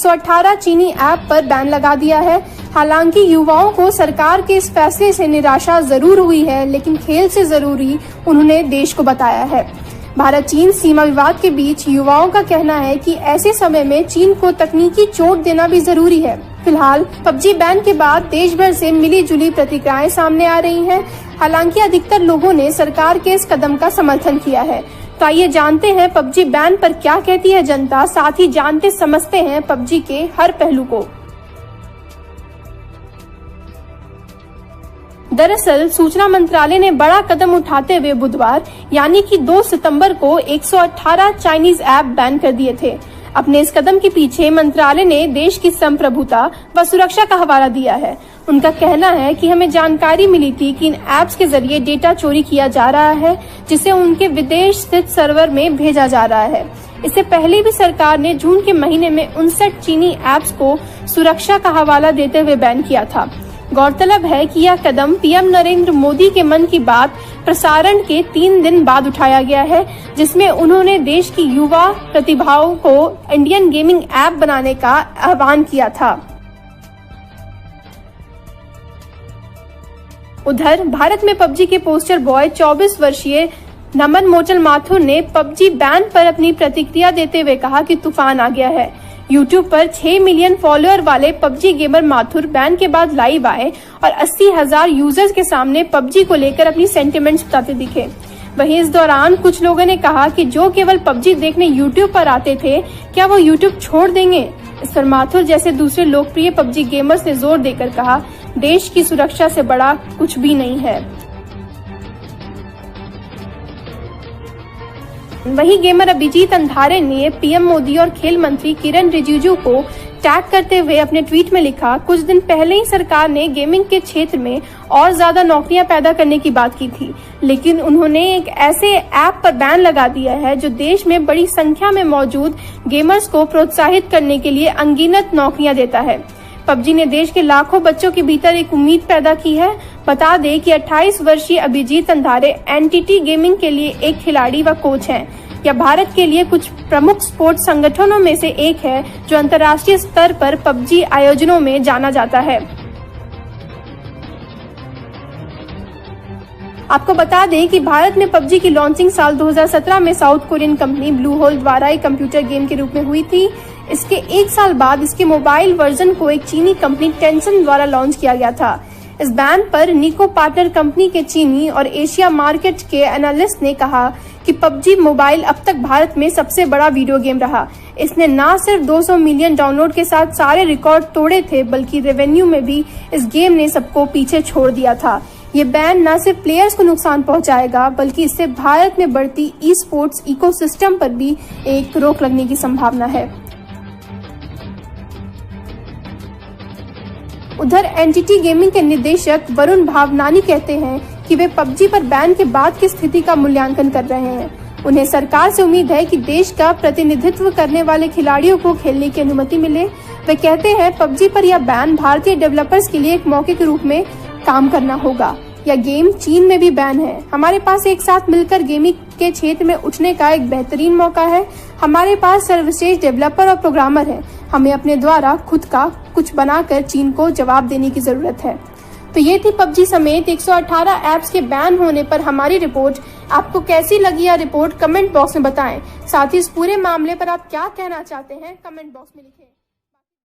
118 चीनी ऐप पर बैन लगा दिया है। हालांकि युवाओं को सरकार के इस फैसले से निराशा जरूर हुई है, लेकिन खेल से जरूरी उन्होंने देश को बताया है। भारत चीन सीमा विवाद के बीच युवाओं का कहना है कि ऐसे समय में चीन को तकनीकी चोट देना भी जरूरी है। फिलहाल पबजी बैन के बाद देश भर से मिली जुली प्रतिक्रियाएं सामने आ रही हैं। हालांकि अधिकतर लोगों ने सरकार के इस कदम का समर्थन किया है। तो आइए जानते हैं पबजी बैन पर क्या कहती है जनता, साथ ही जानते समझते हैं पबजी के हर पहलू को। दरअसल सूचना मंत्रालय ने बड़ा कदम उठाते हुए बुधवार यानी कि 2 सितंबर को 118 चाइनीज ऐप बैन कर दिए थे। अपने इस कदम के पीछे मंत्रालय ने देश की संप्रभुता व सुरक्षा का हवाला दिया है। उनका कहना है कि हमें जानकारी मिली थी कि इन ऐप्स के जरिए डेटा चोरी किया जा रहा है, जिसे उनके विदेश स्थित सर्वर में भेजा जा रहा है। इससे पहले भी सरकार ने जून के महीने में 59 चीनी ऐप्स को सुरक्षा का हवाला देते हुए बैन किया था। गौरतलब है कि यह कदम पीएम नरेंद्र मोदी के मन की बात प्रसारण के 3 दिन बाद उठाया गया है, जिसमें उन्होंने देश की युवा प्रतिभाओं को इंडियन गेमिंग ऐप बनाने का आह्वान किया था। उधर भारत में पबजी के पोस्टर बॉय 24 वर्षीय नमन मोचल माथुर ने पबजी बैन पर अपनी प्रतिक्रिया देते हुए कहा कि तूफान आ गया है। यूट्यूब पर 6 मिलियन फॉलोअर वाले पबजी गेमर माथुर बैन के बाद लाइव आए और 80,000 यूजर्स के सामने पबजी को लेकर अपनी सेंटिमेंट्स बताते दिखे। वहीं इस दौरान कुछ लोगों ने कहा कि जो केवल पबजी देखने यूट्यूब पर आते थे, क्या वो यूट्यूब छोड़ देंगे। इस पर माथुर जैसे दूसरे लोकप्रिय पबजी गेमर्स ने जोर देकर कहा, देश की सुरक्षा से बड़ा कुछ भी नहीं है। वहीं गेमर अभिजीत अंधारे ने पीएम मोदी और खेल मंत्री किरण रिजिजू को टैग करते हुए अपने ट्वीट में लिखा, कुछ दिन पहले ही सरकार ने गेमिंग के क्षेत्र में और ज्यादा नौकरियां पैदा करने की बात की थी, लेकिन उन्होंने एक ऐसे ऐप पर बैन लगा दिया है जो देश में बड़ी संख्या में मौजूद गेमर्स को प्रोत्साहित करने के लिए अनगिनत नौकरियां देता है। पबजी ने देश के लाखों बच्चों के भीतर एक उम्मीद पैदा की है। बता दें कि 28 वर्षीय अभिजीत अंधारे एनटीटी गेमिंग के लिए एक खिलाड़ी व कोच हैं। यह भारत के लिए कुछ प्रमुख स्पोर्ट्स संगठनों में से एक है जो अंतर्राष्ट्रीय स्तर पर पबजी आयोजनों में जाना जाता है। आपको बता दें कि भारत में पबजी की लॉन्चिंग साल 2017 में South Korean company Blue Hole द्वारा एक कंप्यूटर गेम के रूप में हुई थी। इसके 1 साल बाद इसके मोबाइल वर्जन को एक चीनी कंपनी टेंसन द्वारा लॉन्च किया गया था। इस बैन पर निको पार्टनर कंपनी के चीनी और एशिया मार्केट के एनालिस्ट ने कहा कि पबजी मोबाइल अब तक भारत में सबसे बड़ा वीडियो गेम रहा। इसने न सिर्फ 200 मिलियन डाउनलोड के साथ सारे रिकॉर्ड तोड़े थे, बल्कि रेवेन्यू में भी इस गेम ने सबको पीछे छोड़ दिया था। ये बैन न सिर्फ प्लेयर्स को नुकसान पहुंचाएगा, बल्कि इससे भारत में बढ़ती ई स्पोर्ट्स इकोसिस्टम पर भी एक रोक लगने की संभावना है। उधर एनटीटी गेमिंग के निदेशक वरुण भावनानी कहते हैं कि वे पबजी पर बैन के बाद की स्थिति का मूल्यांकन कर रहे हैं। उन्हें सरकार से उम्मीद है कि देश का प्रतिनिधित्व करने वाले खिलाड़ियों को खेलने की अनुमति मिले। वे कहते हैं पबजी पर यह बैन भारतीय डेवलपर्स के लिए एक मौके के रूप में काम करना होगा। यह गेम चीन में भी बैन है। हमारे पास एक साथ मिलकर गेमिंग के क्षेत्र में उठने का एक बेहतरीन मौका है। हमारे पास सर्वश्रेष्ठ डेवलपर और प्रोग्रामर हैं। हमें अपने द्वारा खुद का कुछ बनाकर चीन को जवाब देने की जरूरत है। तो ये थी पबजी समेत 118 ऐप्स के बैन होने पर हमारी रिपोर्ट। आपको कैसी लगी यह रिपोर्ट कमेंट बॉक्स में बताएं। साथ ही इस पूरे मामले पर आप क्या कहना चाहते हैं कमेंट बॉक्स में लिखें।